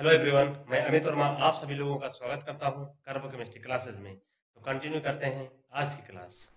Hello everyone, मैं अमित वर्मा आप सभी लोगों का स्वागत करता हूं कर्व केमिस्ट्री क्लासेस में। तो कंटिन्यू करते हैं आज की क्लास।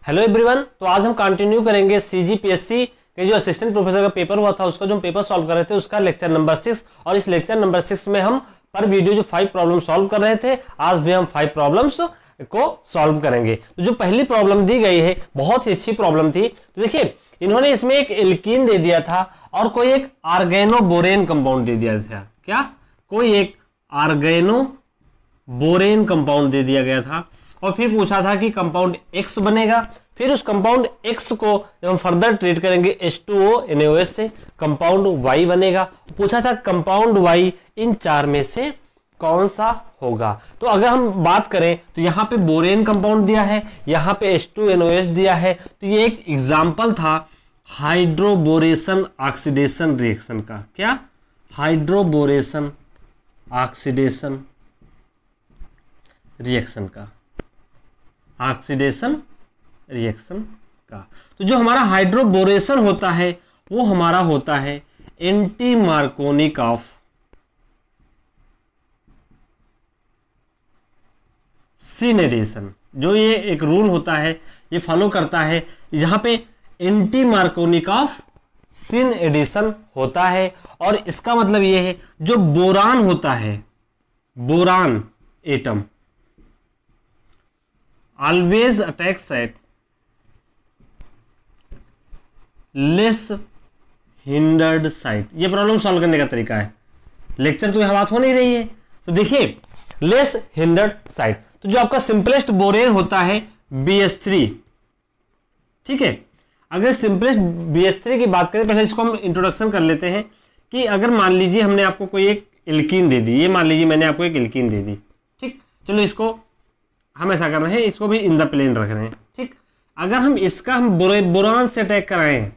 हेलो एवरीवन, तो आज हम कंटिन्यू करेंगे सीजीपीएससी के जो असिस्टेंट प्रोफेसर का पेपर हुआ था उसका जो हम पेपर सॉल्व कर रहे थे उसका लेक्चर नंबर 6। और इस लेक्चर नंबर 6 में हम पर वीडियो जो 5 प्रॉब्लम सॉल्व कर रहे थे, आज भी हम 5 प्रॉब्लम्स को सॉल्व करेंगे। तो जो पहली प्रॉब्लम दी गई है बहुत ही अच्छी प्रॉब्लम थी। तो देखिए, इन्होंने इसमें एक एल्कीन दे दिया था और कोई एक आर्गेनोबोरेन कंपाउंड दे दिया था। क्या? कोई एक आर्गेनोबोरेन कंपाउंड दे दिया गया था और फिर पूछा था कि कंपाउंड X बनेगा। फिर उस कंपाउंड X को जब हम फर्दर ट्रीट करेंगे H2O NaOH से कंपाउंड Y बनेगा। पूछा था कंपाउंड Y इन चार में से कौन सा होगा। तो अगर हम बात करें तो यहाँ पे बोरेन कंपाउंड दिया है, यहाँ पे H2NOH दिया है। तो ये एक एग्जाम्पल था हाइड्रोबोरेशन ऑक्सीडेशन रिएक्शन का। क्या? हाइड्रोबोरेशन ऑक्सीडेशन रिएक्शन का, ऑक्सीडेशन रिएक्शन का। तो जो हमारा हाइड्रोबोरेशन होता है वो हमारा होता है anti Markovnikov of syn addition. जो ये एक रूल होता है ये फॉलो करता है, यहां पे anti Markovnikov of syn addition होता है। और इसका मतलब ये है जो बोरान होता है, boron atom always attacks at less hindered site। ये प्रॉब्लम सॉल्व करने का तरीका है। लेक्चर तो यहां बात हो नहीं रही है। तो देखिए, लेस हिंडर्ड साइट। तो जो आपका सिंपलेस्ट बोरेन होता है BH3, ठीक है। अगर सिंपलेस्ट BH3 की बात करें, पहले इसको हम इंट्रोडक्शन कर लेते हैं कि अगर मान लीजिए हमने आपको कोई एक एल्कीन दे दी, ये मान लीजिए मैंने आपको एक एल्कीन दे दी, ठीक। चलो इसको हम ऐसा कर रहे हैं, इसको भी इन द प्लेन रख रहे हैं, ठीक। अगर हम इसका हम बोरान से अटैक कराएं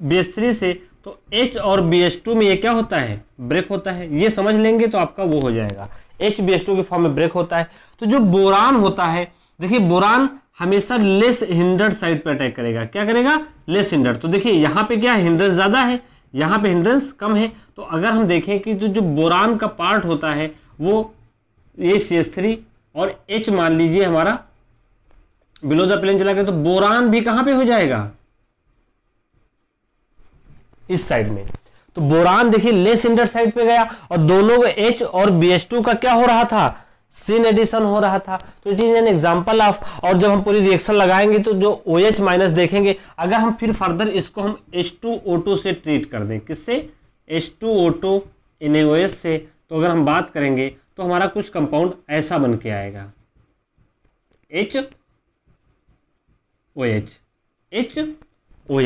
BH3 से, तो H और BH2 में ये क्या होता है? ब्रेक होता है। ये समझ लेंगे तो आपका वो हो जाएगा, H BH2 के फॉर्म में ब्रेक होता है। तो जो बोरान होता है, देखिए बोरान हमेशा लेस हिंडर्ड साइड पे अटैक करेगा। क्या करेगा? Less hindered. तो देखिए यहाँ पे क्या हिंड्रेंस ज्यादा है, यहाँ पे हिंड्रेंस कम है। तो अगर हम देखें कि जो बोरान का पार्ट होता है वो ये CH3 और H मान लीजिए हमारा बिलो द प्लेन चला गया, तो बोरान भी कहां पे हो जाएगा? इस साइड में। तो बोरान देखिए लेस हिंडर्ड साइड पे गया और दोनों को H और BH2 का क्या हो रहा था? सिन एडिशन हो रहा था। तो it is an example of. और जब हम पूरी रिएक्शन लगाएंगे तो जो OH माइनस देखेंगे, अगर हम फिर फर्दर इसको हम H2O2 से ट्रीट कर दें, किससे? H2O2 NaOH से। तो अगर हम बात करेंगे तो हमारा कुछ कंपाउंड ऐसा बन के आएगा, HOH, HOH। तो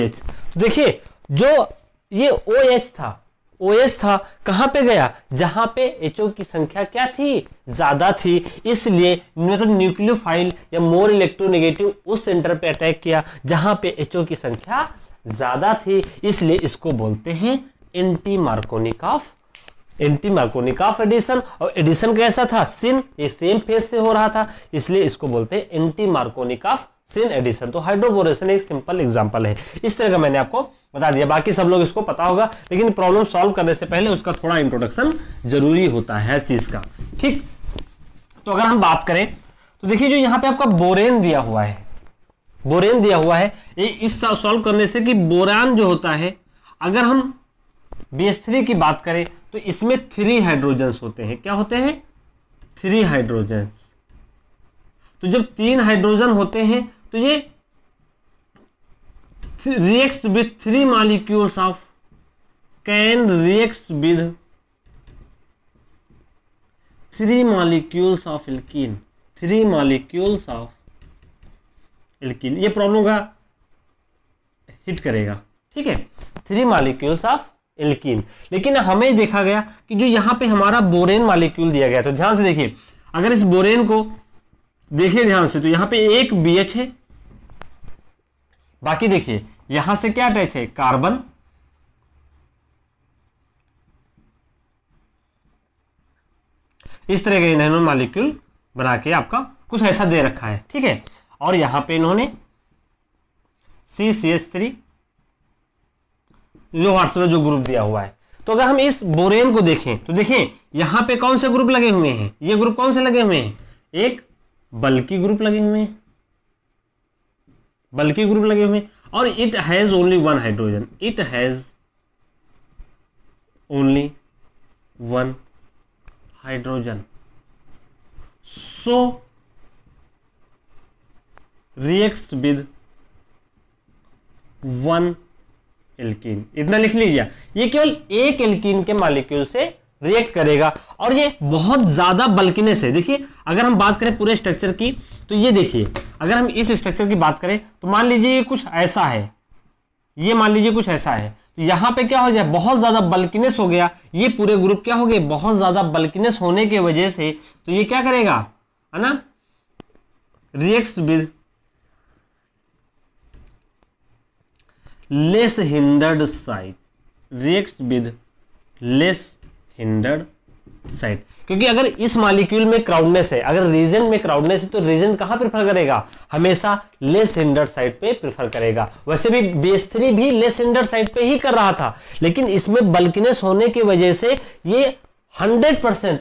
देखिए जो ये OH था कहां पे गया? जहां पे HO की संख्या क्या थी? ज्यादा थी। इसलिए मतलब न्यूक्लियोफाइल या मोर इलेक्ट्रोनेगेटिव उस सेंटर पे अटैक किया जहां पे HO की संख्या ज्यादा थी। इसलिए इसको बोलते हैं एंटी मार्कोनिक ऑफ एडिशन। और एडिशन कैसा था? सिन, ये सेम फेज से हो रहा था, इसलिए इसको बोलते हैं anti Markovnikov of syn addition. तो हाइड्रोबोरेशन एक सिंपल एग्जांपल है। इस तरह का मैंने आपको बता दिया, बाकी सब लोग इसको पता होगा, लेकिन प्रॉब्लम सॉल्व करने से पहले उसका थोड़ा इंट्रोडक्शन जरूरी होता है चीज का, ठीक। तो अगर हम बात करें तो देखिए जो यहाँ पे आपका बोरेन दिया हुआ है, ये इस सॉल्व करने से कि बोरान जो होता है, अगर हम BH3 की बात करें तो इसमें 3 हाइड्रोजन्स होते हैं। क्या होते हैं? 3 हाइड्रोजन। तो जब 3 हाइड्रोजन होते हैं तो ये reacts with 3 molecules of can reacts with 3 molecules of alkene, 3 molecules of alkene। ये प्रॉब्लम का हिट करेगा, ठीक है, 3 molecules of एल्कीन। लेकिन हमें देखा गया कि जो यहां पे हमारा बोरेन मॉलिक्यूल दिया गया, तो ध्यान से देखिए, अगर इस बोरेन को देखिए ध्यान से, तो यहां पे एक BH है, बाकी देखिए यहां से क्या अटैच है? कार्बन, इस तरह के नैनो मॉलिक्यूल बना के आपका कुछ ऐसा दे रखा है, ठीक है। और यहां पे इन्होंने CCH3 जो व्हाट्सएप जो ग्रुप दिया हुआ है, तो अगर हम इस बोरेन को देखें तो देखें यहां पे कौन से ग्रुप लगे हुए हैं, ये ग्रुप कौन से लगे हुए हैं, एक बल्कि ग्रुप लगे हुए हैं, बल्कि ग्रुप लगे हुए हैं, और it has only one hydrogen, it has only one hydrogen, so reacts with one alkene. इतना लिख लीजिए, ये केवल एक एल्कीन के मॉलिक्यूल से रिएक्ट करेगा और ये बहुत ज्यादा बल्किनेस है। देखिए अगर हम बात करें पूरे स्ट्रक्चर की तो ये देखिए, अगर हम इस स्ट्रक्चर की बात करें तो मान लीजिए ये कुछ ऐसा है, ये मान लीजिए कुछ ऐसा है, तो यहां पे क्या हो जाए, बहुत ज्यादा बल्किनेस हो गया, ये पूरे ग्रुप क्या हो गए, बहुत ज्यादा बल्किनेस होने की वजह से तो ये क्या करेगा, है ना, reacts with less hindered site, reacts with less hindered site, क्योंकि अगर इस मॉलिक्यूल में क्राउडनेस है, अगर रीजन में क्राउडनेस है तो रीजन कहां प्रेफर करेगा, हमेशा लेस हिंडर्ड साइट पे प्रेफर करेगा। वैसे भी बेस3 भी लेस हिंडर्ड साइट पे ही कर रहा था, लेकिन इसमें बल्किनेस होने की वजह से ये 100%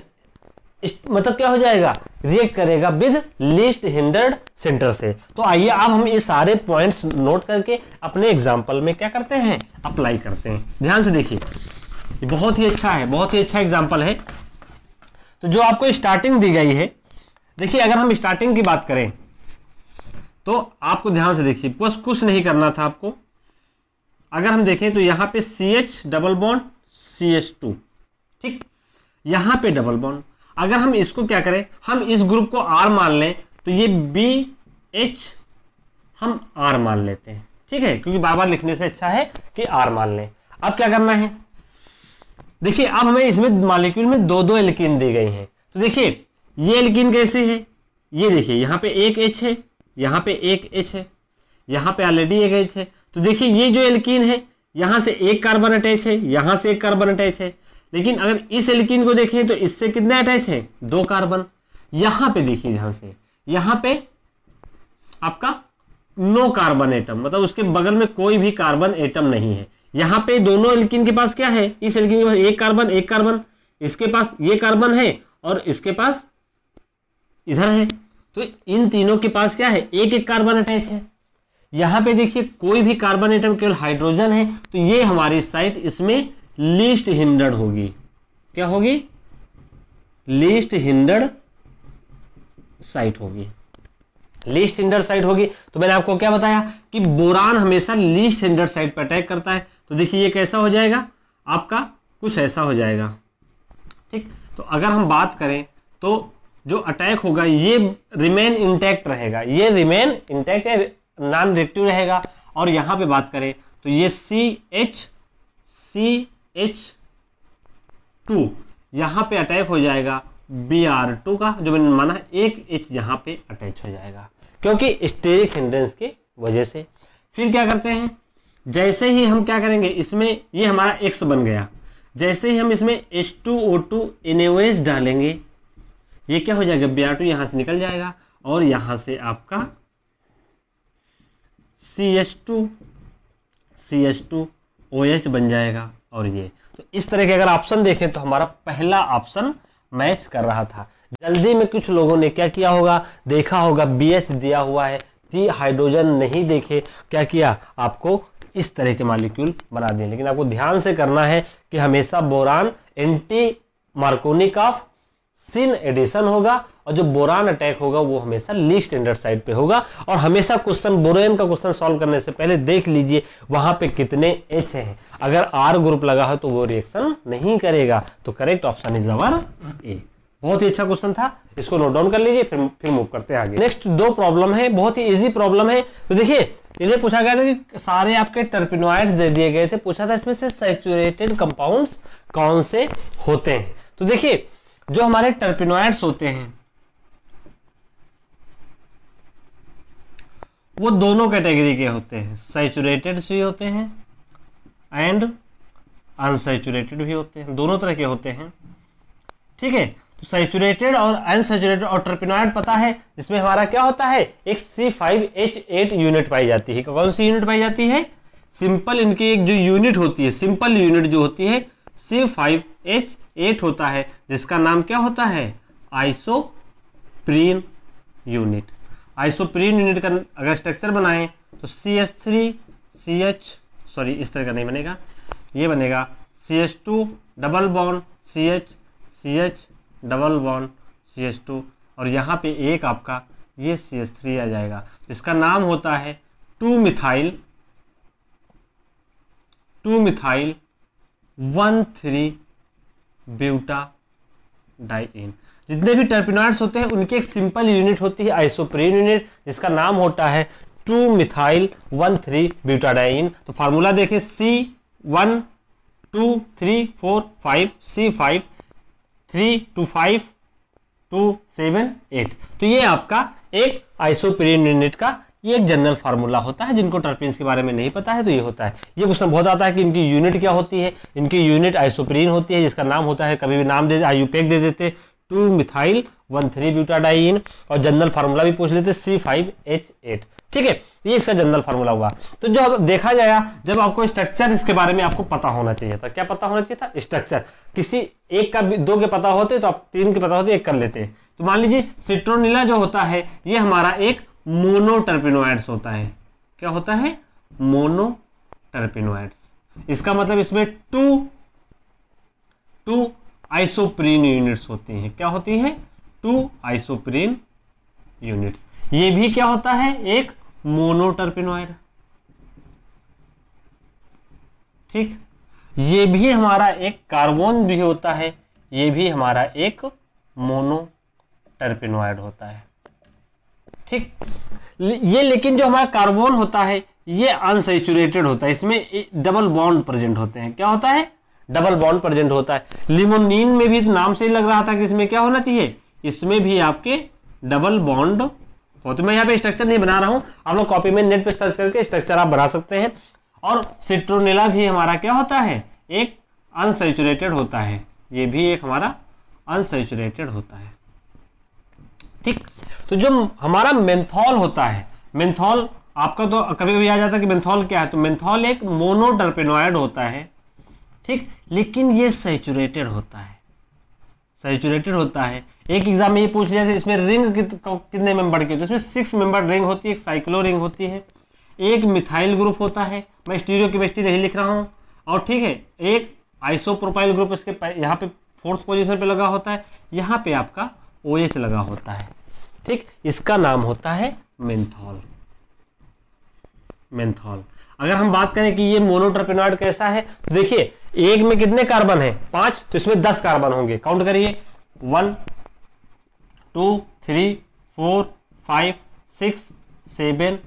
मतलब क्या हो जाएगा, रिएक्ट करेगा विद लीस्ट हिंडर्ड सेंटर से। तो आइए अब हम ये सारे पॉइंट्स नोट करके अपने एग्जांपल में क्या करते हैं, अप्लाई करते हैं। ध्यान से देखिए, ये बहुत ही अच्छा है, बहुत ही अच्छा एग्जांपल है। तो जो आपको स्टार्टिंग दी गई है, देखिए अगर हम स्टार्टिंग की बात करें तो आपको ध्यान से देखिए, बस कुछ नहीं करना था आपको। अगर हम देखें तो यहां पे CH डबल बॉन्ड CH2, ठीक, यहां पे डबल बॉन्ड, अगर हम इसको क्या करें, हम इस ग्रुप को R मान लें तो ये BH हम R मान लेते हैं, ठीक है, क्योंकि बार बार लिखने से अच्छा है कि R मान लें। अब क्या करना है, देखिए अब हमें इसमें मॉलिक्यूल में दो दो एल्कीन दी गई हैं। तो देखिए ये एल्कीन कैसे है, ये देखिए यहाँ पे एक H है, यहाँ पे एक H है, यहाँ पे ऑलरेडी एक H है। तो देखिए ये जो एल्कीन है यहाँ से एक कार्बन अटैच है, यहाँ से एक कार्बन अटैच है, लेकिन अगर इस एल्कीन को देखें तो इससे कितने अटैच है, 2 कार्बन। यहाँ पे देखिए ध्यान से, यहाँ पे आपका नो कार्बन एटम, मतलब उसके बगल में कोई भी कार्बन एटम नहीं है। यहाँ पे दोनों एल्कीन के पास क्या है, इस एल्कीन के पास एक कार्बन, इसके पास ये कार्बन है और इसके पास इधर है, तो इन तीनों के पास क्या है, एक एक कार्बन अटैच है। यहाँ पे देखिए कोई भी कार्बन एटम, केवल हाइड्रोजन है, तो ये हमारी साइट इसमें लीस्ट हिंडर्ड होगी। क्या होगी, लीस्ट हिंडर्ड साइट होगी, लीस्ट हिंडर्ड साइट होगी। तो मैंने आपको क्या बताया कि बोरान हमेशा लीस्ट हिंडर्ड साइट पर अटैक करता है। तो देखिए ये कैसा हो जाएगा, आपका कुछ ऐसा हो जाएगा, ठीक। तो अगर हम बात करें तो जो अटैक होगा ये रिमेन इंटैक्ट रहेगा, ये रिमेन इंटैक्ट है, नॉन रिएक्टिव रहेगा। और यहां पे बात करें तो ये CH2 यहां पे अटैक हो जाएगा Br2 का, जो मैंने माना है, एक H यहां पे अटैच हो जाएगा क्योंकि स्टेरिक हिंड्रेंस की वजह से। फिर क्या करते हैं, जैसे ही हम क्या करेंगे, इसमें ये हमारा X बन गया, जैसे ही हम इसमें H2O2 NaOH डालेंगे, ये क्या हो जाएगा, Br2 यहां से निकल जाएगा और यहां से आपका CH2OH बन जाएगा। और ये तो इस तरह के अगर ऑप्शन देखें तो हमारा पहला ऑप्शन मैच कर रहा था। जल्दी में कुछ लोगों ने क्या किया होगा, देखा होगा BH दिया हुआ है, 3 हाइड्रोजन नहीं देखे, क्या किया, आपको इस तरह के मॉलिक्यूल बना दिए। लेकिन आपको ध्यान से करना है कि हमेशा boron anti Markovnikov of syn addition होगा और जो बोरान अटैक होगा वो हमेशा लीस्ट स्टैंडर्ड साइड पे होगा। और हमेशा क्वेश्चन, बोरेन का क्वेश्चन सॉल्व करने से पहले देख लीजिए वहां पे कितने H हैं। अगर R ग्रुप लगा है तो वो रिएक्शन नहीं करेगा। तो करेक्ट ऑप्शन इज अवर ए। बहुत ही अच्छा क्वेश्चन था, इसको नोट डाउन कर लीजिए, फिर मूव करते हैं आगे। नेक्स्ट 2 प्रॉब्लम है, बहुत ही इजी प्रॉब्लम है। तो देखिए इन्हें पूछा गया था कि सारे आपके टर्पिनॉइड्स दे दिए गए थे, पूछा था इसमें से सैचुरेटेड कंपाउंड्स कौन से होते हैं। तो देखिए जो हमारे टर्पिनॉइड्स होते हैं वो दोनों कैटेगरी के होते हैं, सैचुरेटेड भी होते हैं एंड अनसैचुरेटेड भी होते हैं, दोनों तरह के होते हैं, ठीक है। तो सैचुरेटेड और अनसैचुरेटेड और टर्पिनॉइड पता है, जिसमें हमारा क्या होता है, एक C5H8 यूनिट पाई जाती है। कौन सी यूनिट पाई जाती है, सिंपल, इनकी एक जो यूनिट होती है, सिंपल यूनिट जो होती है C5H8 होता है, जिसका नाम क्या होता है, आइसोप्रीन यूनिट। आइसोप्रीन यूनिट का अगर स्ट्रक्चर बनाएं तो सॉरी इस तरह का नहीं बनेगा, ये बनेगा CH2 double bond CH double bond CH2 और यहाँ पे एक आपका ये CH3 आ जाएगा। इसका नाम होता है 2 मिथाइल 1,3 ब्यूटाडाइइन। जितने भी टर्पिनॉइड्स होते हैं उनकी एक सिंपल यूनिट होती है आइसोप्रीन यूनिट, जिसका नाम होता है 2 मिथाइल 1,3 ब्यूटाडाइइन। तो फार्मूला देखिए C1 2 3 4 5 C5 3 2 5 2 7 8। तो ये आपका एक आइसोप्रीन यूनिट का ये एक जनरल फार्मूला होता है। जिनको टर्पीन्स के बारे में नहीं पता है तो ये होता है। ये क्वेश्चन बहुत आता है कि इनकी यूनिट क्या होती है। इनकी यूनिट आइसोप्रीन होती है, जिसका नाम होता है, कभी भी नाम दे आयुपेक दे देते 2 मिथाइल 1,3 ब्यूटाडाइइन और जनरल फार्मूला भी पूछ लेते C5H8। ठीक है, ये इसका जनरल फार्मूला हुआ। तो जो अब देखा जाएगा, जब आपको स्ट्रक्चर इसके बारे में आपको पता होना चाहिए था। क्या पता होना चाहिए था? स्ट्रक्चर। किसी एक का 2 के पता होते तो आप 3 के पता होते 1 कर लेते। तो मान लीजिए सिट्रोनिला जो होता है ये हमारा एक मोनोटर्पिनोइड्स होता है। क्या होता है? मोनोटर्पिनोइड्स। इसका मतलब इसमें 2 आइसोप्रीन यूनिट्स होती हैं। क्या होती है? 2 आइसोप्रीन यूनिट्स। ये भी क्या होता है? एक मोनोटर्पिनोइड। ठीक, ये भी हमारा एक कार्बन भी होता है, ये भी हमारा एक मोनोटर्पिनोइड होता है। ठीक, ये लेकिन जो हमारा कार्बन होता है ये अनसैचुरेटेड होता है, इसमें डबल बॉन्ड प्रेजेंट होते हैं। क्या होता है? डबल बॉन्ड प्रेजेंट होता है। लिमोनिन में भी तो नाम से ही लग रहा था कि इसमें क्या होना चाहिए, इसमें भी आपके डबल बॉन्ड हो। तो मैं यहाँ पे स्ट्रक्चर नहीं बना रहा हूं, आप लोग कॉपी में नेट पे सर्च करके स्ट्रक्चर आप बना सकते हैं। और सिट्रोनेला भी हमारा क्या होता है? एक अनसैचुरेटेड होता है, ये भी एक हमारा अनसैचुरेटेड होता है। ठीक, तो जो हमारा मेंथॉल होता है, मेंथॉल आपका तो कभी कभी आ जाता है कि मेंथॉल क्या है, तो मेंथॉल एक मोनोटर्पिनोइड होता है। ठीक, लेकिन ये सैचुरेटेड होता है, सैचुरेटेड होता है। एक एग्जाम में ये पूछ लिया था इसमें रिंग कितने मेंबर के, तो इसमें 6 मेंबर रिंग होती है, एक साइक्लो रिंग होती है, एक मिथाइल ग्रुप होता है। मैं स्टीरियोकेमिस्ट्री नहीं लिख रहा हूं। और ठीक है, एक आइसोप्रोपाइल ग्रुप इसके यहाँ पे 4th पोजीशन पे लगा होता है, यहाँ पे आपका OH लगा होता है। ठीक, इसका नाम होता है मेंथॉल। मेंथॉल। अगर हम बात करें कि ये मोनोटर्पिनोइड कैसा है, तो देखिए एक में कितने कार्बन है? 5, तो इसमें 10 कार्बन होंगे। काउंट करिए, 1 2 3 4 5 6 7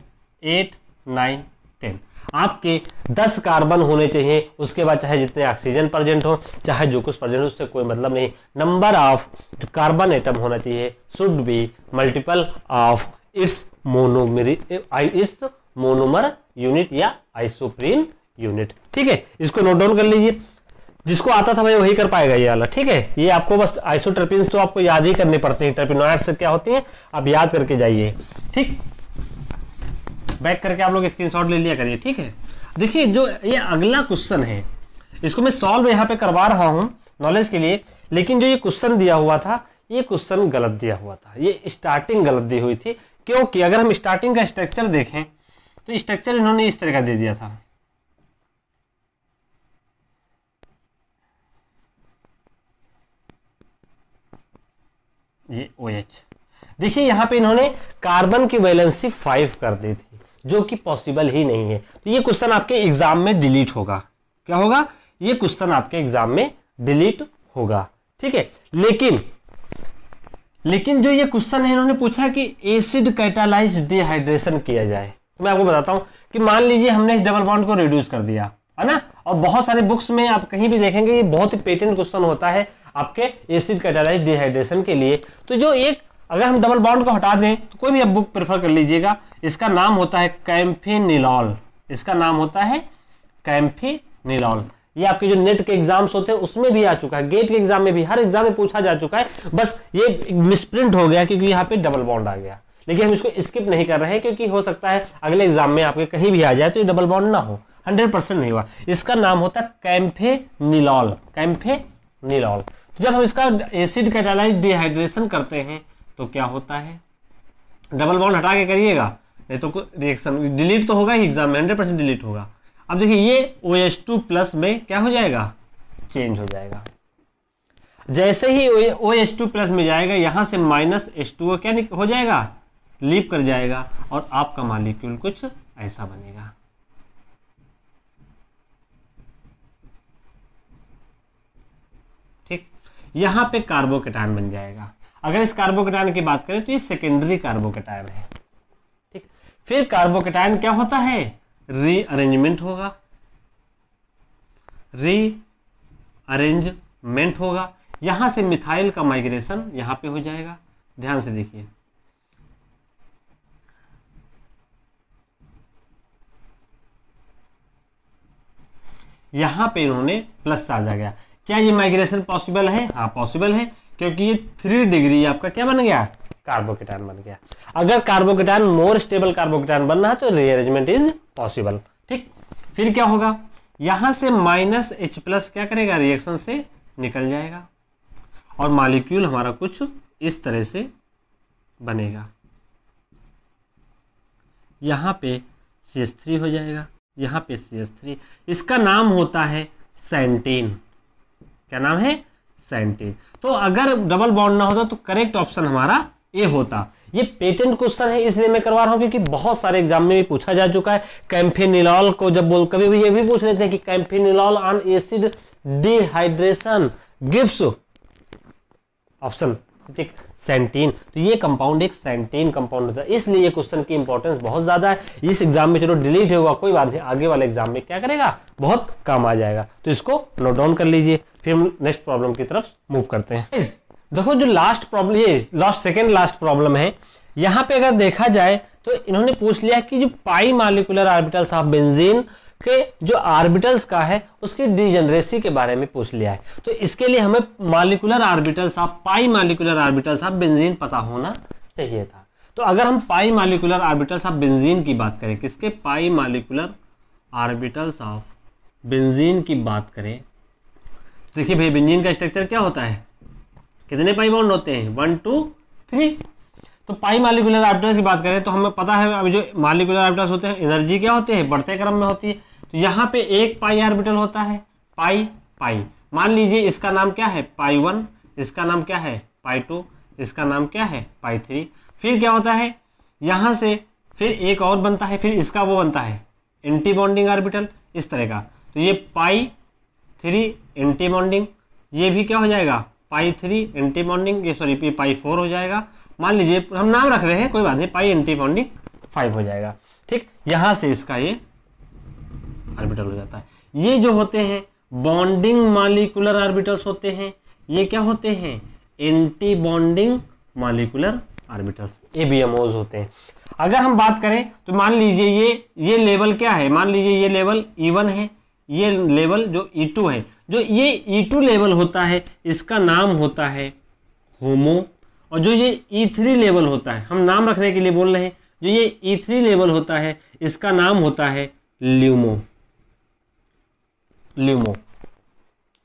8 9 10। आपके 10 कार्बन होने चाहिए। उसके बाद चाहे जितने ऑक्सीजन प्रेजेंट हो, चाहे जो कुछ प्रेजेंट हो, उससे कोई मतलब नहीं। नंबर ऑफ जो कार्बन एटम होना चाहिए should be multiple of its monomer unit या आइसोप्रीन यूनिट। ठीक है, इसको नोट डाउन कर लीजिए। जिसको आता था भाई वही कर पाएगा ये वाला। ठीक है, ये आपको बस आइसोटर्पिन्स तो आपको याद ही करने पड़ते हैं। टर्पिनोइड्स से क्या होती हैं आप याद करके जाइए। ठीक, बैक करके आप लोग स्क्रीनशॉट ले लिया करिए। ठीक है, देखिए जो ये अगला क्वेश्चन है इसको मैं सॉल्व यहाँ पे करवा रहा हूँ नॉलेज के लिए, लेकिन जो ये क्वेश्चन दिया हुआ था ये क्वेश्चन गलत दिया हुआ था। ये स्टार्टिंग गलत दी हुई थी, क्योंकि अगर हम स्टार्टिंग का स्ट्रक्चर देखें तो स्ट्रक्चर इन्होंने इस तरह का दे दिया था। ये OH, देखिए यहां पे इन्होंने कार्बन की वैलेंसी 5 कर दी थी, जो कि पॉसिबल ही नहीं है। तो ये क्वेश्चन आपके एग्जाम में डिलीट होगा। क्या होगा? ये क्वेश्चन आपके एग्जाम में डिलीट होगा। ठीक है, लेकिन जो ये क्वेश्चन है इन्होंने पूछा कि एसिड कैटालाइज्ड डिहाइड्रेशन किया जाए। तो मैं आपको बताता हूं कि मान लीजिए हमने इस डबल बॉन्ड को रिड्यूस कर दिया है ना, और बहुत सारे बुक्स में आप कहीं भी देखेंगे ये बहुत ही पेटेंट क्वेश्चन होता है आपके एसिड कैटालाइज्ड डिहाइड्रेशन के लिए। तो जो एक अगर हम डबल बॉन्ड को हटा दें तो कोई भी आप बुक प्रेफर कर लीजिएगा, इसका नाम होता है कैम्फेनिलॉल। इसका नाम होता है कैम्फेनिलॉल। ये आपके जो नेट के एग्जाम्स होते हैं उसमें भी आ चुका है, गेट के एग्जाम में भी, हर एग्जाम में पूछा जा चुका है। बस ये मिसप्रिंट हो गया क्योंकि यहाँ पे डबल बॉन्ड आ गया, लेकिन हम इसको स्किप नहीं कर रहे हैं क्योंकि हो सकता है अगले एग्जाम में आपके कहीं भी आ जाए तो ये डबल बॉन्ड ना हो। 100% नहीं हुआ। इसका नाम होता है कैम्फेनिलॉल, कैम्फेनिलॉल। तो जब हम इसका एसिड कैटालाइज डिहाइड्रेशन करते हैं तो क्या होता है, डबल बॉन्ड हटा के करिएगा, नहीं तो रिएक्शन डिलीट तो होगा ही एग्जाम में, 100% डिलीट होगा। अब देखिए ये OH2 प्लस में क्या हो जाएगा, चेंज हो जाएगा। जैसे ही OH2 प्लस में जाएगा यहां से -H2O क्या हो जाएगा, लीप कर जाएगा और आपका मॉलिक्यूल कुछ ऐसा बनेगा। ठीक, यहां पे कार्बोकेटायन बन जाएगा। अगर इस कार्बोकेटायन की बात करें तो ये सेकेंडरी कार्बोकेटायन है। ठीक, फिर कार्बोकेटायन क्या होता है, रीअरेंजमेंट होगा, रीअरेंजमेंट होगा। यहां से मिथाइल का माइग्रेशन यहां पे हो जाएगा। ध्यान से देखिए, यहां पे इन्होंने प्लस आ गया। क्या ये माइग्रेशन पॉसिबल है, हाँ पॉसिबल है, क्योंकि ये 3 डिग्री आपका क्या बन गया, कार्बोकेटायन बन गया। अगर कार्बोकेटायन मोर स्टेबल कार्बोकेटायन बनना है तो रीअरेंजमेंट इज पॉसिबल। ठीक, फिर क्या होगा, यहां से -H+ क्या करेगा, रिएक्शन से निकल जाएगा और मॉलिक्यूल हमारा कुछ इस तरह से बनेगा। यहां पे CH3 हो जाएगा, यहां पे CH3। इसका नाम होता है सैंटीन। क्या नाम है, सैंटीन। तो अगर डबल बॉन्ड ना होता तो करेक्ट ऑप्शन हमारा ए होता। ये पेटेंट क्वेश्चन है इसलिए मैं करवा रहा हूं क्योंकि बहुत सारे एग्जाम में भी पूछा जा चुका है। कैम्फेनिलॉल को जब बोल, कभी भी ये भी पूछ लेते हैं कि camphenilol on acid dehydration gives option, ठीक, सैंटीन। तो ये कंपाउंड एक सैंटीन कंपाउंड होता है, इसलिए ये क्वेश्चन की इंपॉर्टेंस बहुत ज्यादा है। इस एग्जाम में चलो डिलीट होगा कोई बात नहीं, आगे वाले एग्जाम में क्या करेगा, बहुत काम आ जाएगा। तो इसको नोट डाउन कर लीजिए, फिर हम नेक्स्ट प्रॉब्लम की तरफ मूव करते हैं। देखो जो लास्ट प्रॉब्लम, ये सेकेंड लास्ट प्रॉब्लम है, यहां पे अगर देखा जाए तो इन्होंने पूछ लिया कि जो पाई मॉलिक्यूलर ऑर्बिटल्स ऑफ बेंजीन के जो ऑर्बिटल्स का है उसकी डिजेनरेसी के बारे में पूछ लिया है। तो इसके लिए हमें molecular orbitals of pi molecular orbitals of benzene पता होना चाहिए था। तो अगर हम पाई मॉलिक्यूलर ऑर्बिटल्स ऑफ बेंजीन की बात करें, किसके, पाई मॉलिक्यूलर ऑर्बिटल्स ऑफ बेंजीन की बात करें, देखिए भाई बेंजीन का स्ट्रक्चर क्या होता है, कितने पाई बॉन्ड होते हैं, 1 2 3। तो पाई मॉलिक्यूलर ऑर्बिटल्स की बात करें तो हमें पता है अभी जो मॉलिक्यूलर ऑर्बिटल्स होते हैं एनर्जी क्या होते हैं, बढ़ते क्रम में होती है। तो यहाँ पे एक पाई ऑर्बिटल होता है, पाई पाई। मान लीजिए इसका नाम क्या है, पाई 1, इसका नाम क्या है, पाई 2, इसका नाम क्या है, पाई 3। फिर क्या होता है, यहाँ से फिर एक और बनता है, फिर इसका वो बनता है एंटी बॉन्डिंग ऑर्बिटल इस तरह का। तो ये पाई 3 एंटी बॉन्डिंग, ये भी क्या हो जाएगा, पाई 3 एंटी बॉन्डिंग, ये सॉरी पाई 4 हो जाएगा। मान लीजिए हम नाम रख रहे हैं कोई बात नहीं, पाई एंटी बॉन्डिंग 5 हो जाएगा। ठीक, यहां से इसका ये ऑर्बिटल हो जाता है। ये जो होते हैं बॉन्डिंग मॉलिक्यूलर ऑर्बिटल्स होते हैं, ये क्या होते हैं, anti bonding molecular orbitals, ABMOs होते हैं। अगर हम बात करें तो मान लीजिए ये लेवल क्या है, मान लीजिए ये लेवल E1 है, ये लेवल जो E2 है। जो ये E2 लेवल होता है इसका नाम होता है होमो, और जो ये E3 लेवल होता है, हम नाम रखने के लिए बोल रहे हैं, जो ये E3 लेवल होता है इसका नाम होता है ल्यूमो, ल्यूमो।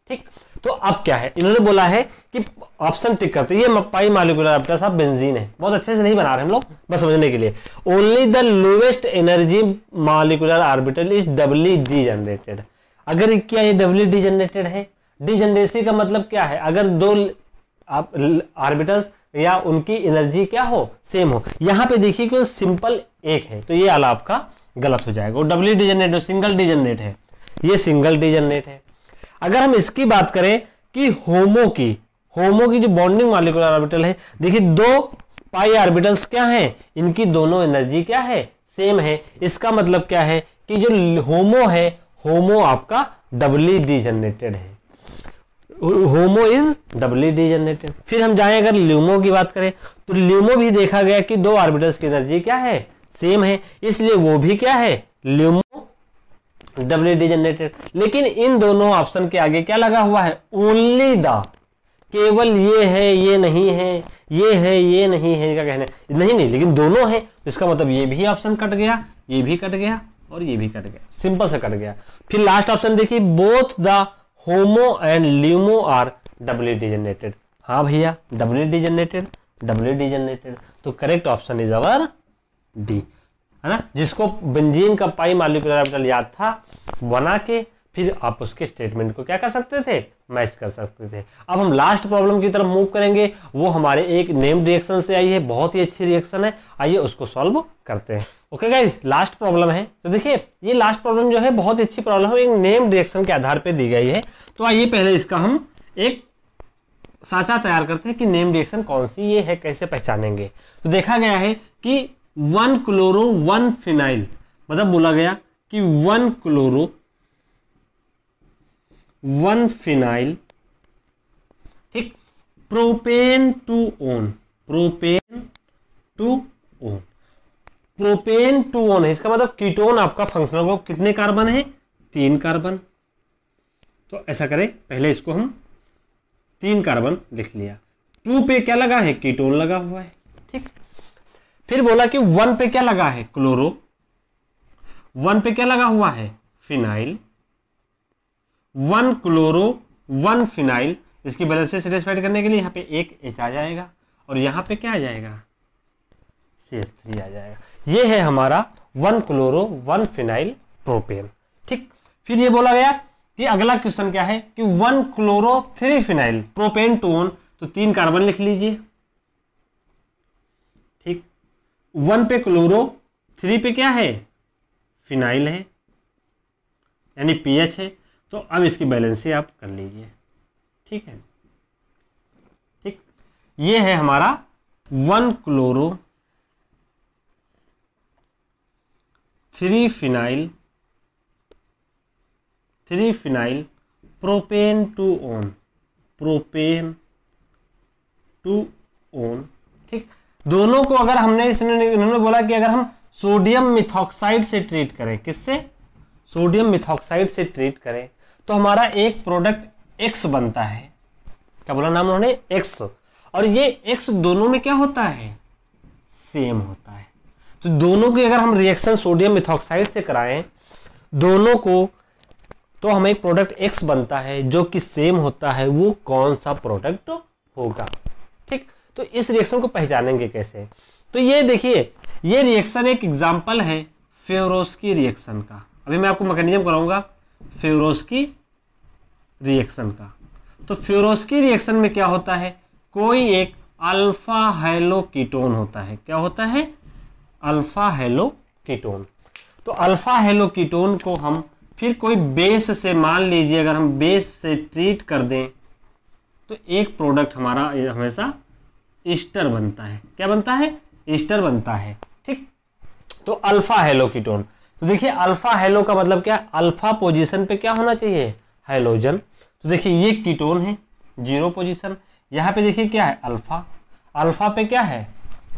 ठीक, तो अब क्या है, इन्होंने बोला है कि ऑप्शन टिक करते, ये पाई मॉलिक्यूलर ऑर्बिटल्स ऑफ बेंजीन है, बहुत अच्छे से नहीं बना रहे हम लोग, बस समझने के लिए। Only the lowest energy molecular orbital is doubly degenerated. अगर क्या ये डबली डीजनरेटेड है, डीजनरेसी का मतलब क्या है, अगर दो ऑर्बिटल्स या उनकी एनर्जी क्या हो, सेम हो। यहां पे देखिए कि सिंपल एक है, तो ये वाला आपका गलत हो जाएगा। वो डबली डीजनरेट, सिंगल डीजनरेट है, ये सिंगल डीजनरेट है। अगर हम इसकी बात करें कि होमो की जो बॉन्डिंग मॉलिक्यूलर ऑर्बिटल है, देखिए दो पाई ऑर्बिटल्स क्या हैं, इनकी दोनों एनर्जी क्या है, सेम है। इसका मतलब क्या है कि जो होमो है, होमो आपका डबली डीजनरेटेड है, होमो इज डबली डीजनरेटेड। फिर हम जाएं अगर ल्यूमो की बात करें तो ल्यूमो भी देखा गया कि दो ऑर्बिटल्स की एनर्जी क्या है, सेम है, इसलिए वो भी क्या है, ल्यूमो डबली डीजनरेटेड। लेकिन इन दोनों ऑप्शन के आगे क्या लगा हुआ है, ओनली द, केवल ये है ये नहीं है, ये है ये नहीं है, क्या कहना है, नहीं लेकिन दोनों है, इसका मतलब ये भी ऑप्शन कट गया, ये भी कट गया, और ये भी कट गया, सिंपल से कट गया। फिर लास्ट ऑप्शन देखिए, both the homo and lumo are doubly degenerated. हाँ भैया, डबली डिजेनेटेड, डबली डिजेनेटेड, तो correct option is our D, है ना। जिसको बेंजीन का पाई मॉलिक्यूलर ऑर्बिटल याद था, बना के फिर आप उसके स्टेटमेंट को क्या कर सकते थे, मैच कर सकते थे। अब हम लास्ट प्रॉब्लम की तरफ मूव करेंगे, वो हमारे एक नेम्ड रिएक्शन से आई है, बहुत ही अच्छी रिएक्शन है, आइए उसको सॉल्व करते हैं। ओके गाइस, लास्ट प्रॉब्लम है। तो देखिए ये लास्ट प्रॉब्लम जो है बहुत ही अच्छी प्रॉब्लम है, एक नेम्ड रिएक्शन के आधार पर दी गई है। तो आइए पहले इसका हम एक साचा तैयार करते हैं कि नेम रिएक्शन कौन सी ये है, कैसे पहचानेंगे। तो देखा गया है कि 1 क्लोरो 1 फिनाइल, मतलब बोला गया कि 1 क्लोरो 1 फिनाइल, ठीक, propane two own, propane two own, propane two own है, इसका मतलब कीटोन आपका फंक्शनल ग्रुप कितने कार्बन है, 3 कार्बन। तो ऐसा करें, पहले इसको हम 3 कार्बन लिख लिया, 2 पे क्या लगा है, कीटोन लगा हुआ है, ठीक। फिर बोला कि 1 पे क्या लगा है, क्लोरो, 1 पे क्या लगा हुआ है, फिनाइल, 1 क्लोरो 1 फिनाइल, इसकी बैलेंस से सेटिस्फाइड करने के लिए यहाँ पे एक H आ जाएगा और यहाँ पे क्या आ जाएगा, CH3 आ जाएगा। ये है हमारा 1 क्लोरो 1 फिनाइल प्रोपेन, ठीक। फिर ये बोला गया कि अगला क्वेश्चन क्या है कि 1 chloro 3 phenyl propane two own, तो 3 कार्बन लिख लीजिए, ठीक। 1 पे क्लोरो, 3 पे क्या है, फिनाइल है, यानी पीएच है। तो अब इसकी बैलेंस आप कर लीजिए, ठीक है, ठीक। ये है हमारा 1 chloro 3 phenyl, 3 phenyl propane two own, propane two own, ठीक। दोनों को अगर हमने इन्होंने बोला कि अगर हम सोडियम मिथॉक्साइड से ट्रीट करें, किससे, सोडियम मिथॉक्साइड से ट्रीट करें, तो हमारा एक प्रोडक्ट X बनता है। क्या बोला नाम उन्होंने, X, और ये X दोनों में क्या होता है, सेम होता है। तो दोनों की अगर हम रिएक्शन सोडियम मिथॉक्साइड से कराएं दोनों को, तो हमें एक प्रोडक्ट X बनता है जो कि सेम होता है, वो कौन सा प्रोडक्ट होगा, ठीक। तो इस रिएक्शन को पहचानेंगे कैसे, तो ये देखिए, ये रिएक्शन एक एग्जांपल है फेरोस्की रिएक्शन का। अभी मैं आपको मैकेनिज्म कराऊंगा फेरोस्की रिएक्शन का। तो फेरोस्की रिएक्शन में क्या होता है, कोई एक अल्फा हेलो कीटोन होता है, क्या होता है, अल्फा हेलो कीटोन। तो अल्फा हेलो कीटोन को हम फिर कोई बेस से, मान लीजिए अगर हम बेस से ट्रीट कर दें, तो एक प्रोडक्ट हमारा हमेशा ईस्टर बनता है। क्या बनता है, ईस्टर बनता है, ठीक। तो अल्फा हेलो कीटोन, तो देखिए अल्फा हेलो का मतलब क्या, अल्फा पोजीशन पे क्या होना चाहिए, हाइड्रोजन। तो देखिए ये कीटोन है, 0 पोजीशन, यहाँ पे देखिए क्या है, अल्फा, अल्फा पे क्या है,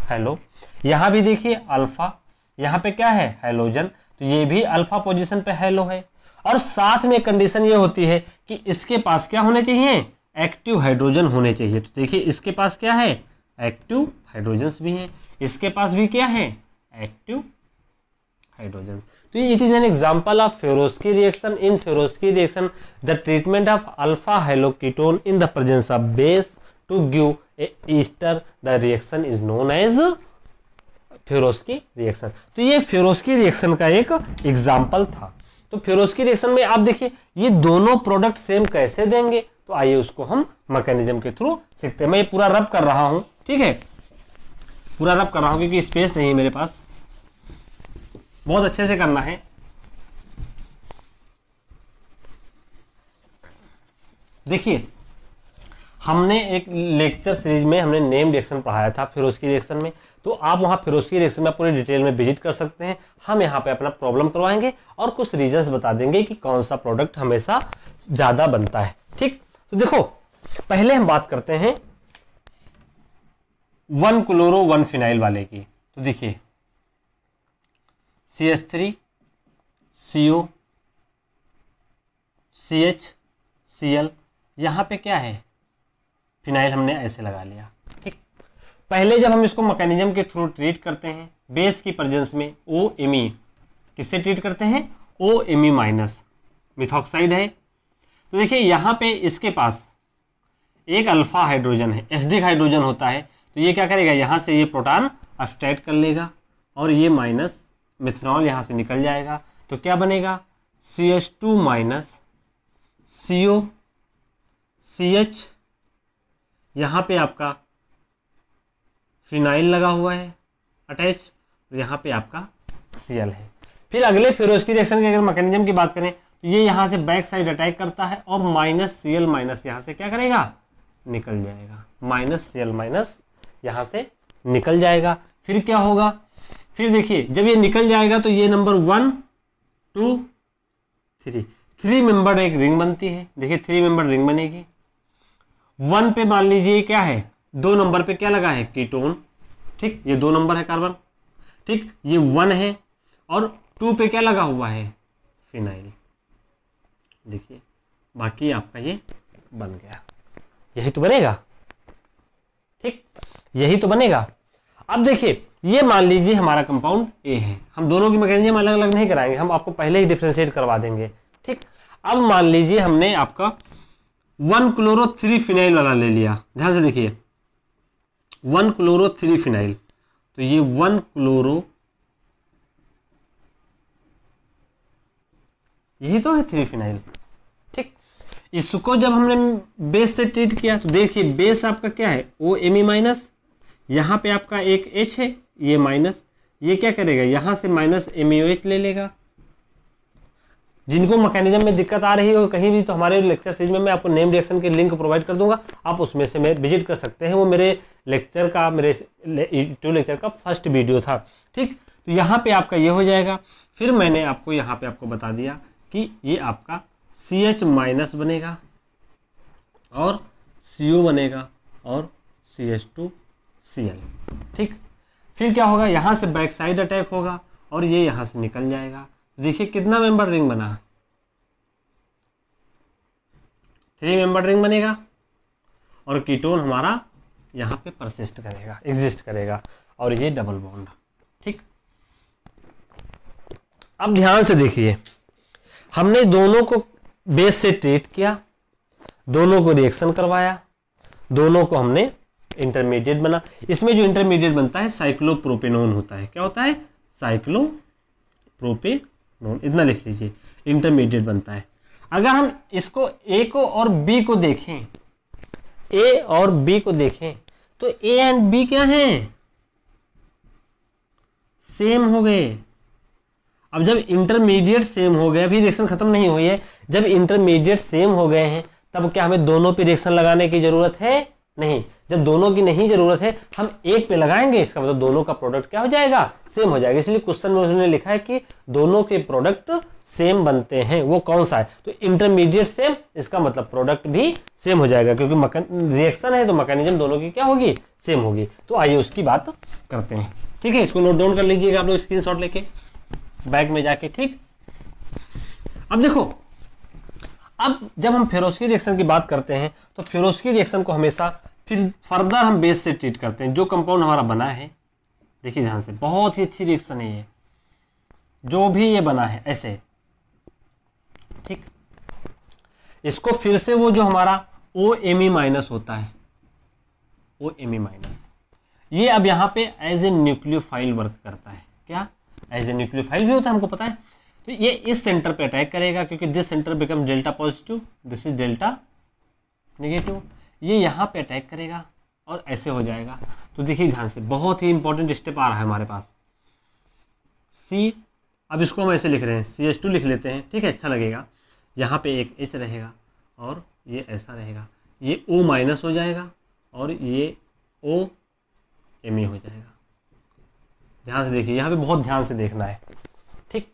हेलो, यहाँ भी देखिए अल्फा, यहाँ पे क्या है, हाइड्रोजन, तो ये भी अल्फा पोजीशन पे हेलो है। और साथ में कंडीशन ये होती है कि इसके पास क्या होने चाहिए, एक्टिव हाइड्रोजन होने चाहिए। तो देखिए इसके पास क्या है, एक्टिव हाइड्रोजन भी हैं, इसके पास भी क्या है, एक्टिव हाइड्रोजन। तो it is an example of Favorskii reaction. In Favorskii reaction the treatment of alpha halo ketone in the presence of base to give a ester, the reaction is known as Favorskii reaction. तो ये फेरोस्की reaction का एक example था। तो फेरोस्की reaction में आप देखिए ये दोनों प्रोडक्ट सेम कैसे देंगे, तो आइए उसको हम मैकेनिज्म के थ्रू सीखते हैं। मैं ये पूरा रब कर रहा हूं, ठीक है, पूरा रब कर रहा हूं क्योंकि स्पेस नहीं है मेरे पास, बहुत अच्छे से करना है। देखिए हमने एक लेक्चर सीरीज में हमने नेम रिएक्शन पढ़ाया था फेरोस्की रिएक्शन में, तो आप वहां फेरोस्की रिएक्शन में पूरी डिटेल में विजिट कर सकते हैं। हम यहाँ पे अपना प्रॉब्लम करवाएंगे और कुछ रीजंस बता देंगे कि कौन सा प्रोडक्ट हमेशा ज्यादा बनता है, ठीक। तो देखो पहले हम बात करते हैं 1 क्लोरो 1 फिनाइल वाले की। तो देखिए CH3 CO CH Cl, यहाँ पे क्या है, फिनाइल हमने ऐसे लगा लिया, ठीक। पहले जब हम इसको मैकेनिज्म के थ्रू ट्रीट करते हैं बेस की प्रेजेंस में OMe किससे ट्रीट करते हैं, OMe माइनस मिथॉक्साइड है। तो देखिए यहाँ पे इसके पास एक अल्फा हाइड्रोजन है, एसिडिक हाइड्रोजन होता है, तो ये क्या करेगा, यहाँ से ये प्रोटॉन अब्स्ट्रैक्ट कर लेगा और ये माइनस मिथनॉल यहाँ से निकल जाएगा। तो क्या बनेगा, CH2 माइनस CO CH, यहाँ पे आपका फिनाइल लगा हुआ है अटैच, यहाँ पे आपका Cl है। फिर अगले फेरोस्की रिएक्शन की अगर मैकेनिज्म की बात करें तो ये यहाँ से बैक साइड अटैक करता है और माइनस Cl माइनस यहाँ से क्या करेगा, निकल जाएगा, माइनस Cl माइनस यहाँ से निकल जाएगा। फिर क्या होगा, फिर देखिए जब ये निकल जाएगा तो ये नंबर 1 2 3 मेंबर एक रिंग बनती है। देखिए 3 मेंबर रिंग बनेगी। 1 पे मान लीजिए क्या है, 2 नंबर पे क्या लगा है, कीटोन, ठीक, ये 2 नंबर है कार्बन, ठीक, ये 1 है, और 2 पे क्या लगा हुआ है, फिनाइल। देखिए बाकी आपका ये बन गया, यही तो बनेगा, ठीक, यही तो बनेगा। अब देखिए ये मान लीजिए हमारा कंपाउंड A है, हम दोनों की मैकेनिज्म अलग अलग नहीं कराएंगे, हम आपको पहले ही डिफरेंशिएट करवा देंगे, ठीक। अब मान लीजिए हमने आपका 1-क्लोरो-3 फिनाइल वाला ले लिया, ध्यान से देखिए 1-क्लोरो-3 फिनाइल, तो ये 1-क्लोरो, यही तो है 3 फिनाइल, ठीक। इसको जब हमने बेस से ट्रीट किया तो देखिए बेस आपका क्या है, OMe माइनस, यहाँ पे आपका एक H है, ये माइनस, ये क्या करेगा, यहाँ से माइनस MeOH ले लेगा। जिनको मैकेनिज्म में दिक्कत आ रही हो कहीं भी, तो हमारे लेक्चर सीरीज में मैं आपको नेम रिएक्शन के लिंक प्रोवाइड कर दूंगा, आप उसमें से मैं विजिट कर सकते हैं, वो मेरे लेक्चर का, मेरे यूट्यूब लेक्चर का फर्स्ट वीडियो था, ठीक। तो यहाँ पे आपका ये हो जाएगा। फिर मैंने आपको यहाँ पे आपको बता दिया कि ये आपका CH माइनस बनेगा और CO बनेगा और CH2Cl, ठीक। फिर क्या होगा, यहाँ से बैक साइड अटैक होगा और ये यहाँ से निकल जाएगा। देखिए कितना मेंबर रिंग बना, 3 मेंबर रिंग बनेगा और कीटोन हमारा यहाँ पे परसिस्ट करेगा, एग्जिस्ट करेगा, और ये डबल बॉन्ड, ठीक। अब ध्यान से देखिए, हमने दोनों को बेस से ट्रीट किया, दोनों को रिएक्शन करवाया, दोनों को हमने इंटरमीडिएट बना। इसमें जो इंटरमीडिएट बनता है साइक्लोप्रोपेनोन होता है, क्या होता है, साइक्लोप्रोपेनोन, इतना लिख लीजिए, इंटरमीडिएट बनता है। अगर हम इसको A को और B को देखें, A और B को देखें तो A एंड B क्या हैं, सेम हो गए। अब जब इंटरमीडिएट सेम हो गए, अभी रिएक्शन खत्म नहीं हुई है, जब इंटरमीडिएट सेम हो गए हैं तब क्या हमें दोनों पे रिएक्शन लगाने की जरूरत है, नहीं। जब दोनों की नहीं जरूरत है, हम एक पे लगाएंगे, इसका मतलब दोनों का प्रोडक्ट क्या हो जाएगा, सेम हो जाएगा। इसलिए क्वेश्चन में उसने लिखा है कि दोनों के प्रोडक्ट सेम बनते हैं, वो कौन सा है, तो इंटरमीडिएट सेम, इसका मतलब प्रोडक्ट भी सेम हो जाएगा, क्योंकि रिएक्शन है तो मैकेनिज्म दोनों की क्या होगी, सेम होगी। तो आइए उसकी बात करते हैं, ठीक है। इसको नोट डाउन कर लीजिएगा आप लोग स्क्रीनशॉट लेके बैग में जाके, ठीक। अब देखो, अब जब हम फेरोस्की रिएक्शन की बात करते हैं तो फेरोस्की रिएक्शन को हमेशा फिर फर्दर हम बेस से ट्रीट करते हैं। जो कंपाउंड हमारा बना है, देखिए ध्यान से, बहुत ही अच्छी रिएक्शन है ये, जो भी ये बना है ऐसे, ठीक। इसको फिर से वो जो हमारा OMe माइनस होता है, OMe माइनस, ये अब यहाँ पे एज ए न्यूक्लियोफाइल वर्क करता है। क्या, एज ए न्यूक्लियोफाइल भी होता है, हमको पता है। तो ये इस सेंटर पे अटैक करेगा, क्योंकि this centre become delta positive, this is delta negative, ये यहाँ पे अटैक करेगा और ऐसे हो जाएगा। तो देखिए ध्यान से, बहुत ही इंपॉर्टेंट स्टेप आ रहा है हमारे पास, C, अब इसको हम ऐसे लिख रहे हैं, CH2 लिख लेते हैं, ठीक है, अच्छा लगेगा। यहाँ पे एक H रहेगा और ये ऐसा रहेगा, ये O माइनस हो जाएगा और ये OMe हो जाएगा। ध्यान से देखिए, यहाँ पे बहुत ध्यान से देखना है, ठीक।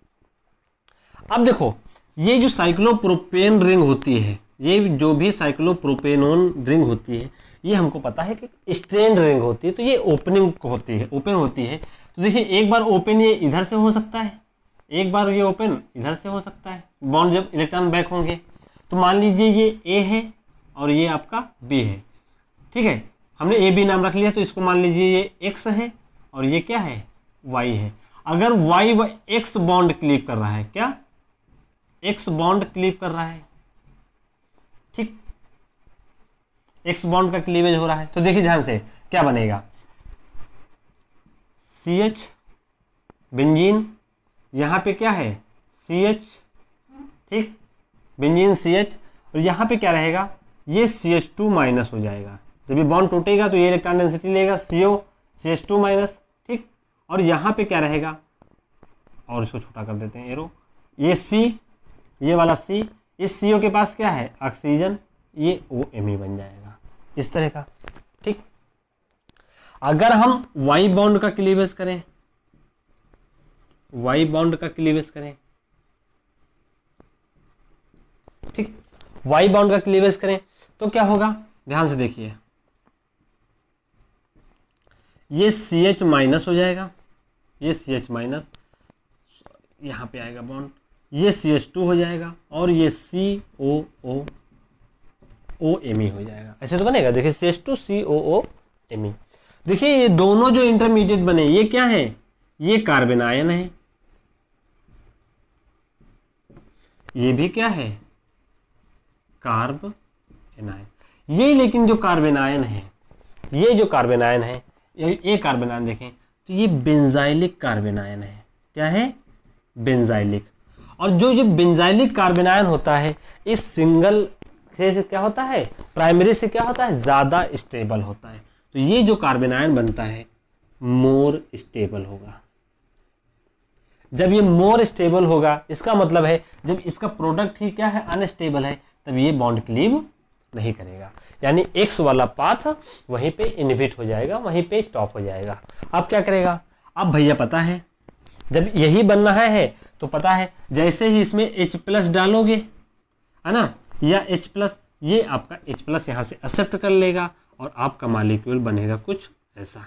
अब देखो, ये जो साइक्लोप्रोपेन रिंग होती है, ये जो भी साइक्लोप्रोपेनोन रिंग होती है, ये हमको पता है कि स्ट्रेंड रिंग होती है, तो ये ओपनिंग होती है, ओपन होती है। तो देखिए एक बार ओपन ये इधर से हो सकता है, एक बार ये ओपन इधर से हो सकता है, बॉन्ड जब इलेक्ट्रॉन बैक होंगे। तो मान लीजिए ये A है और ये आपका B है, ठीक है, हमने AB नाम रख लिया, तो इसको मान लीजिए ये X है और ये क्या है, Y है। अगर वाई एक्स बॉन्ड क्लीव कर रहा है, क्या एक्स बॉन्ड क्लीव कर रहा है, ठीक, एक्स बॉन्ड का क्लीवेज हो रहा है, तो देखिए ध्यान से क्या बनेगा, CH बेंजीन, यहां पे क्या है CH, ठीक, बेंजीन CH, और यहां पे क्या रहेगा, ये CH2 माइनस हो जाएगा, जब ये बॉन्ड टूटेगा तो ये इलेक्ट्रॉन डेंसिटी लेगा CO CH2 माइनस, ठीक, और यहां पे क्या रहेगा, और इसको छोटा कर देते हैं एरो, ये C, ये वाला C, इस CO के पास क्या है ऑक्सीजन, ये OMe बन जाएगा इस तरह का, ठीक। अगर हम Y बॉन्ड का क्लीवेज करें, Y बॉन्ड का क्लीवेज करें, ठीक, Y बॉन्ड का क्लीवेज करें तो क्या होगा, ध्यान से देखिए, ये CH माइनस हो जाएगा, ये CH माइनस, यहां पे आएगा बॉन्ड, ये CH2 हो जाएगा, और ये COOMe हो जाएगा, ऐसे तो बनेगा, देखिए CH2 COOMe। देखिए ये दोनों जो इंटरमीडिएट बने ये क्या है, ये कार्बन आयन है, ये भी क्या है कार्ब एनायन, ये लेकिन जो कार्बन आयन है, ये जो कार्बन आयन है, ये कार्बन आयन देखें तो ये बेंजाइलिक कार्बन आयन है, क्या है बेंजाइलिक, और जो बेंजाइलिक कार्बन आयन होता है इस सिंगल से क्या होता है, प्राइमरी से क्या होता है ज्यादा स्टेबल होता है, तो ये जो कार्बन आयन बनता है मोर स्टेबल होगा। जब ये मोर स्टेबल होगा इसका मतलब है जब इसका प्रोडक्ट ही क्या है अनस्टेबल है, तब ये बॉन्ड क्लीव नहीं करेगा, यानी एक्स वाला पाथ वहीं पे इनहिबिट हो जाएगा, वहीं पे स्टॉप हो जाएगा। अब क्या करेगा, अब भैया पता है जब यही बनना है तो पता है जैसे ही इसमें H+ डालोगे है ना, या H+, ये आपका H+ यहां से एक्सेप्ट कर लेगा और आपका मॉलिक्यूल बनेगा कुछ ऐसा,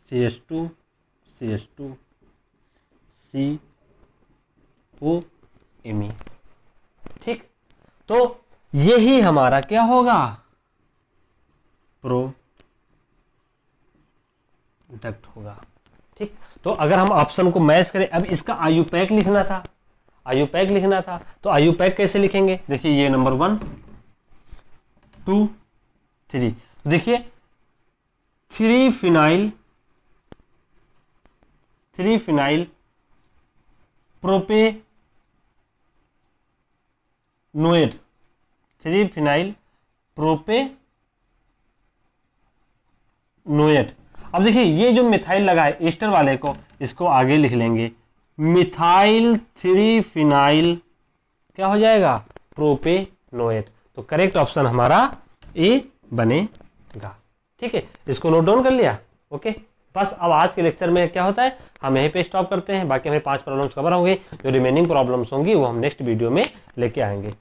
CH2 CH2 COMe, ठीक। तो यही हमारा क्या होगा प्रोडक्ट होगा, ठीक। तो अगर हम ऑप्शन को मैच करें, अब इसका आयुपैक लिखना था, आयुपैक लिखना था, तो आयुपैक कैसे लिखेंगे, देखिए ये नंबर 1 2 3, देखिए 3 फिनाइल प्रोपेनोएट, 3 फिनाइल प्रोपेनोएट। अब देखिए ये जो मिथाइल लगा है ईस्टर वाले को, इसको आगे लिख लेंगे मिथाइल 3 फिनाइल क्या हो जाएगा प्रोपेनोएट, तो करेक्ट ऑप्शन हमारा ए बनेगा, ठीक है। इसको नोट डाउन कर लिया, ओके। बस अब आज के लेक्चर में क्या होता है हम यहीं पे स्टॉप करते हैं, बाकी हमें 5 प्रॉब्लम्स कवर होंगे, जो रिमेनिंग प्रॉब्लम्स होंगी वो हम नेक्स्ट वीडियो में लेके आएंगे।